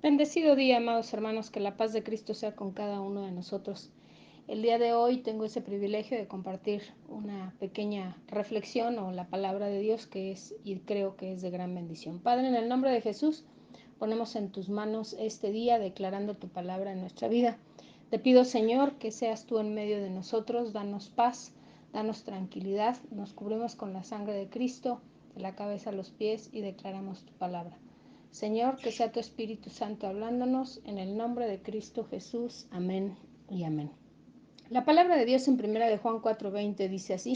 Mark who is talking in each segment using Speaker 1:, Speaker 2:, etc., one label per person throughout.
Speaker 1: Bendecido día, amados hermanos, que la paz de Cristo sea con cada uno de nosotros. El día de hoy tengo ese privilegio de compartir una pequeña reflexión o la palabra de Dios que es y creo que es de gran bendición. Padre, en el nombre de Jesús, ponemos en tus manos este día declarando tu palabra en nuestra vida. Te pido, Señor, que seas tú en medio de nosotros, danos paz, danos tranquilidad, nos cubrimos con la sangre de Cristo, de la cabeza a los pies y declaramos tu palabra. Señor, que sea tu Espíritu Santo hablándonos en el nombre de Cristo Jesús. Amén y amén. La palabra de Dios en 1 Juan 4:20 dice así: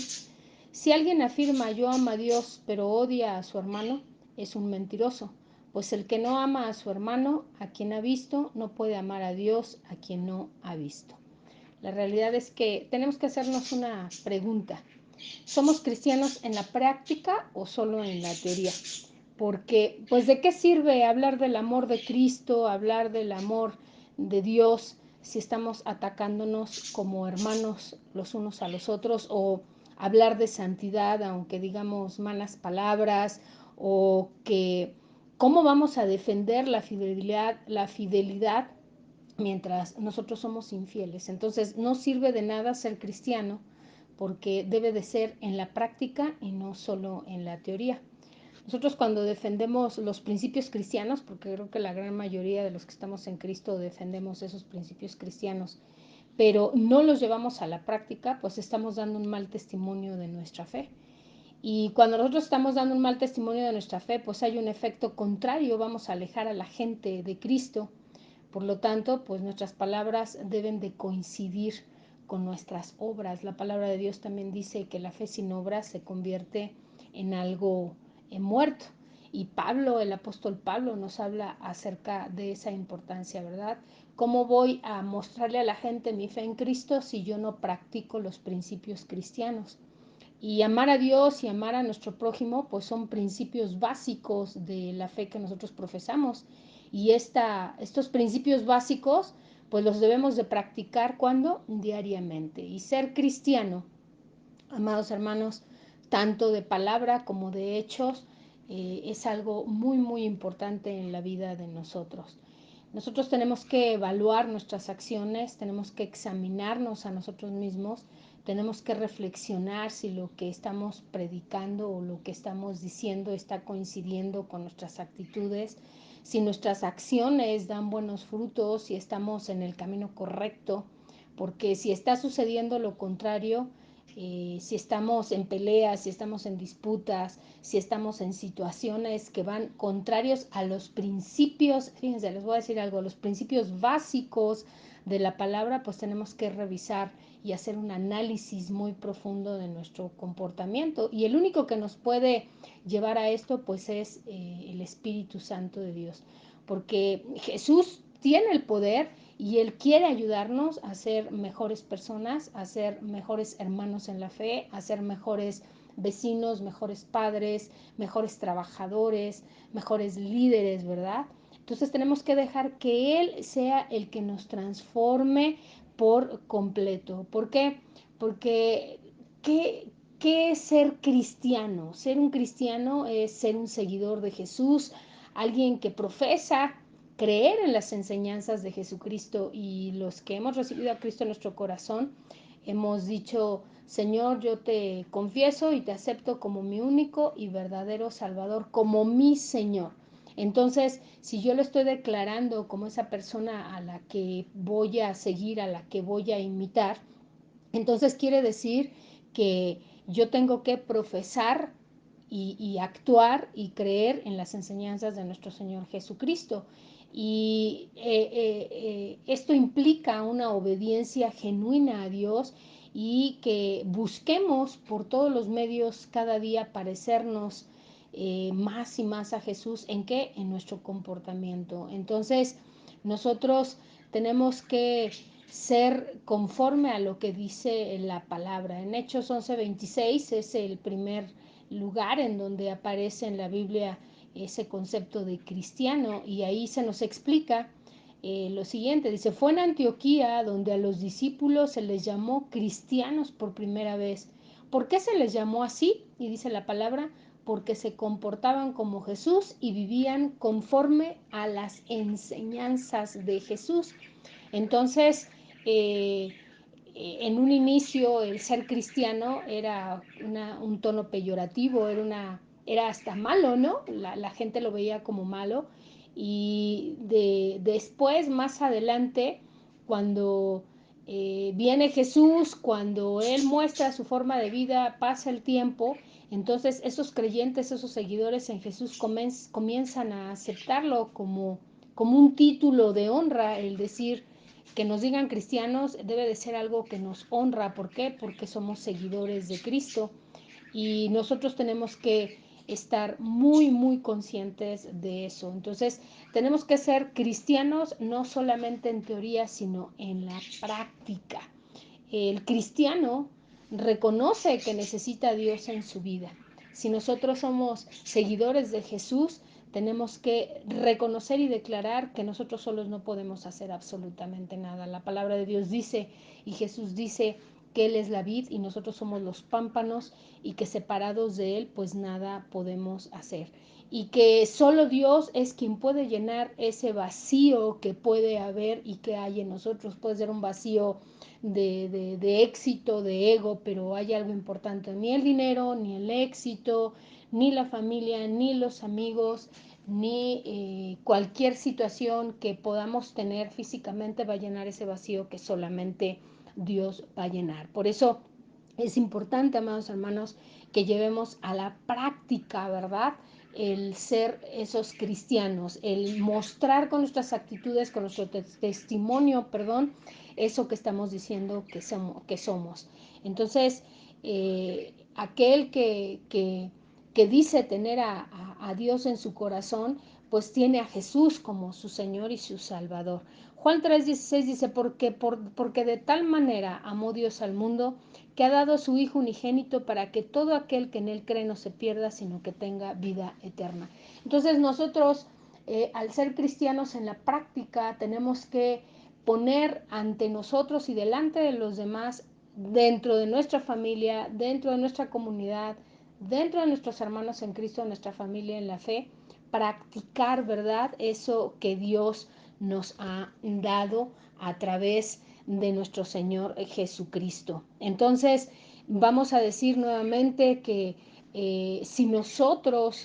Speaker 1: si alguien afirma yo amo a Dios pero odia a su hermano, es un mentiroso, pues el que no ama a su hermano, a quien ha visto, no puede amar a Dios a quien no ha visto. La realidad es que tenemos que hacernos una pregunta: ¿somos cristianos en la práctica o solo en la teoría? Porque, pues, ¿de qué sirve hablar del amor de Cristo, hablar del amor de Dios, si estamos atacándonos como hermanos los unos a los otros, o hablar de santidad, aunque digamos malas palabras, o que cómo vamos a defender la fidelidad mientras nosotros somos infieles? Entonces, no sirve de nada ser cristiano, porque debe de ser en la práctica y no solo en la teoría. Nosotros cuando defendemos los principios cristianos, porque creo que la gran mayoría de los que estamos en Cristo defendemos esos principios cristianos, pero no los llevamos a la práctica, pues estamos dando un mal testimonio de nuestra fe. Y cuando nosotros estamos dando un mal testimonio de nuestra fe, pues hay un efecto contrario, vamos a alejar a la gente de Cristo. Por lo tanto, pues nuestras palabras deben de coincidir con nuestras obras. La palabra de Dios también dice que la fe sin obras se convierte en algo muerto. Y Pablo, el apóstol Pablo, nos habla acerca de esa importancia, ¿verdad? ¿Cómo voy a mostrarle a la gente mi fe en Cristo si yo no practico los principios cristianos? Y amar a Dios y amar a nuestro prójimo, pues son principios básicos de la fe que nosotros profesamos. Y estos principios básicos, pues los debemos de practicar cuando diariamente. Y ser cristiano, amados hermanos, tanto de palabra como de hechos, es algo muy, muy importante en la vida de nosotros. Nosotros tenemos que evaluar nuestras acciones, tenemos que examinarnos a nosotros mismos, tenemos que reflexionar si lo que estamos predicando o lo que estamos diciendo está coincidiendo con nuestras actitudes, si nuestras acciones dan buenos frutos, si estamos en el camino correcto, porque si está sucediendo lo contrario, si estamos en peleas, si estamos en disputas, si estamos en situaciones que van contrarios a los principios, fíjense, les voy a decir algo, los principios básicos de la palabra, pues tenemos que revisar y hacer un análisis muy profundo de nuestro comportamiento. Y el único que nos puede llevar a esto, pues es el Espíritu Santo de Dios, porque Jesús tiene el poder y Él quiere ayudarnos a ser mejores personas, a ser mejores hermanos en la fe, a ser mejores vecinos, mejores padres, mejores trabajadores, mejores líderes, ¿verdad? Entonces tenemos que dejar que Él sea el que nos transforme por completo. ¿Por qué? Porque ¿qué es ser cristiano? Ser un cristiano es ser un seguidor de Jesús, alguien que profesa creer en las enseñanzas de Jesucristo, y los que hemos recibido a Cristo en nuestro corazón hemos dicho: Señor, yo te confieso y te acepto como mi único y verdadero Salvador, como mi Señor. Entonces, si yo lo estoy declarando como esa persona a la que voy a seguir, a la que voy a imitar, entonces quiere decir que yo tengo que profesar y actuar y creer en las enseñanzas de nuestro Señor Jesucristo. Y esto implica una obediencia genuina a Dios, y que busquemos por todos los medios cada día parecernos más y más a Jesús. ¿En qué? En nuestro comportamiento. Entonces, nosotros tenemos que ser conforme a lo que dice la palabra. En Hechos 11:26 es el primer lugar en donde aparece en la Biblia ese concepto de cristiano, y ahí se nos explica lo siguiente. Dice: fue en Antioquía donde a los discípulos se les llamó cristianos por primera vez. ¿Por qué se les llamó así? Y dice la palabra: porque se comportaban como Jesús y vivían conforme a las enseñanzas de Jesús. Entonces, en un inicio el ser cristiano era un tono peyorativo, era hasta malo, ¿no? La gente lo veía como malo. Y después, más adelante, cuando viene Jesús, cuando Él muestra su forma de vida, pasa el tiempo, entonces esos creyentes, esos seguidores en Jesús comienzan a aceptarlo como un título de honra, el decir que nos digan cristianos debe de ser algo que nos honra. ¿Por qué? Porque somos seguidores de Cristo y nosotros tenemos que estar muy, muy conscientes de eso. Entonces, tenemos que ser cristianos no solamente en teoría, sino en la práctica. El cristiano reconoce que necesita a Dios en su vida. Si nosotros somos seguidores de Jesús, tenemos que reconocer y declarar que nosotros solos no podemos hacer absolutamente nada. La palabra de Dios dice, y Jesús dice, que Él es la vid y nosotros somos los pámpanos y que separados de Él pues nada podemos hacer. Y que solo Dios es quien puede llenar ese vacío que puede haber y que hay en nosotros. Puede ser un vacío de éxito, de ego, pero hay algo importante. Ni el dinero, ni el éxito, ni la familia, ni los amigos, ni cualquier situación que podamos tener físicamente va a llenar ese vacío que solamente Dios va a llenar. Por eso es importante, amados hermanos, que llevemos a la práctica, ¿verdad? El ser esos cristianos, el mostrar con nuestras actitudes, con nuestro testimonio, perdón, eso que estamos diciendo que somos. Entonces, aquel que dice tener a Dios en su corazón, pues tiene a Jesús como su Señor y su Salvador. Juan 3:16 dice, porque de tal manera amó Dios al mundo, que ha dado a su Hijo unigénito para que todo aquel que en Él cree no se pierda, sino que tenga vida eterna. Entonces nosotros, al ser cristianos en la práctica, tenemos que poner ante nosotros y delante de los demás, dentro de nuestra familia, dentro de nuestra comunidad, dentro de nuestros hermanos en Cristo, nuestra familia en la fe, practicar, ¿verdad? Eso que Dios nos ha dado a través de nuestro Señor Jesucristo. Entonces, vamos a decir nuevamente que si nosotros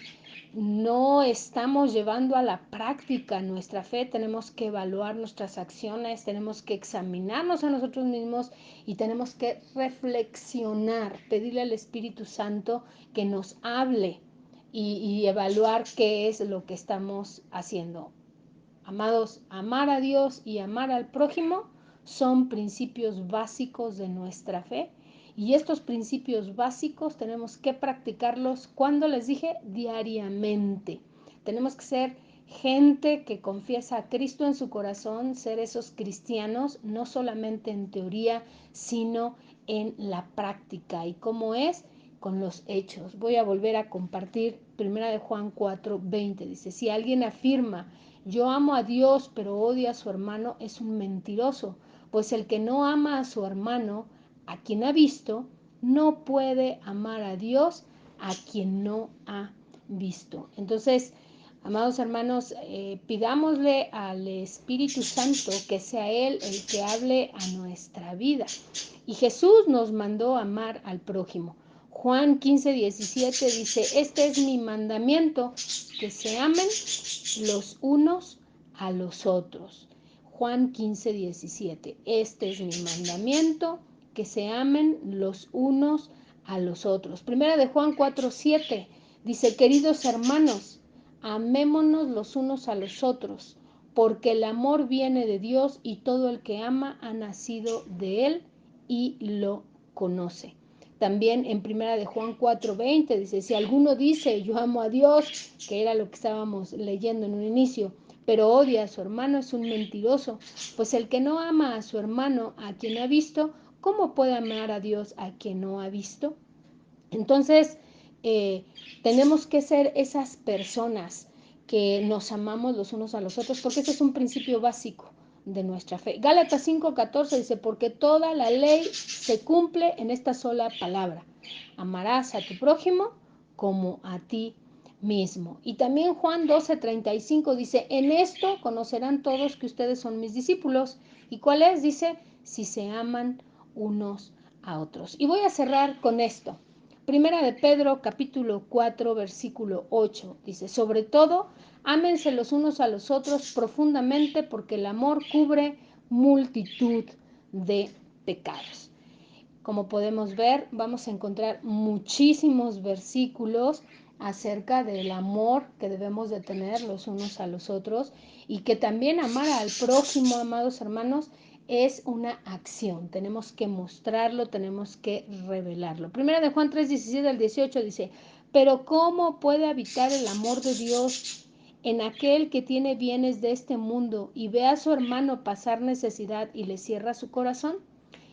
Speaker 1: no estamos llevando a la práctica nuestra fe, tenemos que evaluar nuestras acciones, tenemos que examinarnos a nosotros mismos y tenemos que reflexionar, pedirle al Espíritu Santo que nos hable y evaluar qué es lo que estamos haciendo. Amados, amar a Dios y amar al prójimo son principios básicos de nuestra fe. Y estos principios básicos tenemos que practicarlos, cuando les dije, diariamente. Tenemos que ser gente que confiesa a Cristo en su corazón, ser esos cristianos, no solamente en teoría, sino en la práctica. ¿Y cómo es? Con los hechos. Voy a volver a compartir 1 Juan 4:20. Dice, si alguien afirma, yo amo a Dios, pero odia a su hermano, es un mentiroso, pues el que no ama a su hermano, a quien ha visto, no puede amar a Dios, a quien no ha visto. Entonces, amados hermanos, pidámosle al Espíritu Santo que sea Él el que hable a nuestra vida. Y Jesús nos mandó amar al prójimo. Juan 15:17 dice, este es mi mandamiento, que se amen los unos a los otros. Juan 15:17, este es mi mandamiento, que se amen los unos a los otros. Primera de Juan 4:7 dice, queridos hermanos, amémonos los unos a los otros, porque el amor viene de Dios y todo el que ama ha nacido de Él y lo conoce. También en Primera de Juan 4:20 dice, si alguno dice yo amo a Dios, que era lo que estábamos leyendo en un inicio, pero odia a su hermano, es un mentiroso, pues el que no ama a su hermano a quien ha visto, ¿cómo puede amar a Dios a quien no ha visto? Entonces, tenemos que ser esas personas que nos amamos los unos a los otros, porque ese es un principio básico de nuestra fe. Gálatas 5:14 dice, porque toda la ley se cumple en esta sola palabra. Amarás a tu prójimo como a ti mismo. Y también Juan 12:35 dice, en esto conocerán todos que ustedes son mis discípulos. ¿Y cuál es? Dice, si se aman unos a otros. Y voy a cerrar con esto. Primera de Pedro, capítulo 4, versículo 8, dice, sobre todo, ámense los unos a los otros profundamente porque el amor cubre multitud de pecados. Como podemos ver, vamos a encontrar muchísimos versículos acerca del amor que debemos de tener los unos a los otros y que también amar al prójimo, amados hermanos, es una acción. Tenemos que mostrarlo, tenemos que revelarlo. Primera de Juan 3:17 al 18 dice, pero ¿cómo puede habitar el amor de Dios en aquel que tiene bienes de este mundo y ve a su hermano pasar necesidad y le cierra su corazón?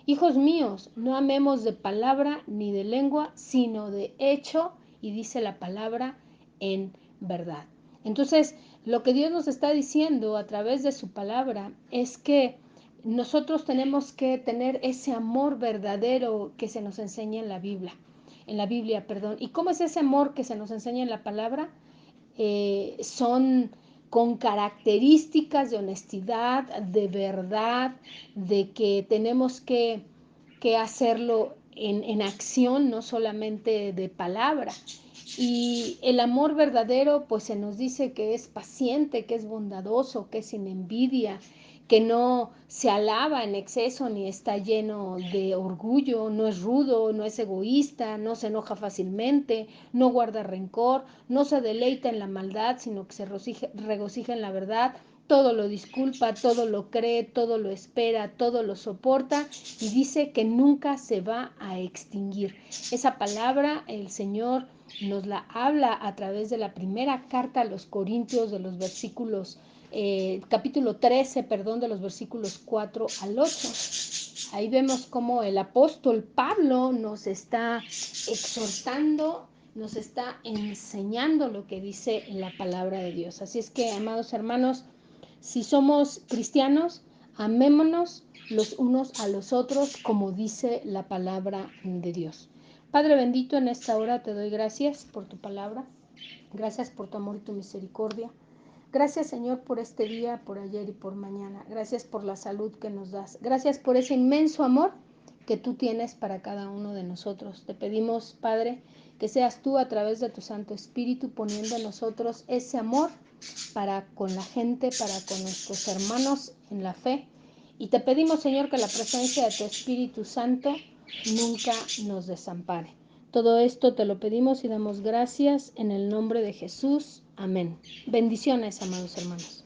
Speaker 1: Hijos míos, no amemos de palabra ni de lengua, sino de hecho, y dice la palabra, en verdad. Entonces, lo que Dios nos está diciendo a través de su palabra es que nosotros tenemos que tener ese amor verdadero que se nos enseña en la Biblia. ¿Y cómo es ese amor que se nos enseña en la palabra? Son con características de honestidad, de verdad, de que tenemos que hacerlo en acción, no solamente de palabra. Y el amor verdadero, pues se nos dice que es paciente, que es bondadoso, que es sin envidia, que no se alaba en exceso ni está lleno de orgullo, no es rudo, no es egoísta, no se enoja fácilmente, no guarda rencor, no se deleita en la maldad, sino que se regocija en la verdad, todo lo disculpa, todo lo cree, todo lo espera, todo lo soporta y dice que nunca se va a extinguir. Esa palabra el Señor nos la habla a través de la primera carta a los Corintios de los versículos capítulo 13, de los versículos 4 al 8. Ahí vemos cómo el apóstol Pablo nos está exhortando, nos está enseñando lo que dice la palabra de Dios. Así es que, amados hermanos, si somos cristianos, amémonos los unos a los otros como dice la palabra de Dios. Padre bendito, en esta hora te doy gracias por tu palabra, gracias por tu amor y tu misericordia. Gracias, Señor, por este día, por ayer y por mañana. Gracias por la salud que nos das. Gracias por ese inmenso amor que tú tienes para cada uno de nosotros. Te pedimos, Padre, que seas tú a través de tu Santo Espíritu poniendo en nosotros ese amor para con la gente, para con nuestros hermanos en la fe. Y te pedimos, Señor, que la presencia de tu Espíritu Santo nunca nos desampare. Todo esto te lo pedimos y damos gracias en el nombre de Jesús. Amén. Bendiciones, amados hermanos.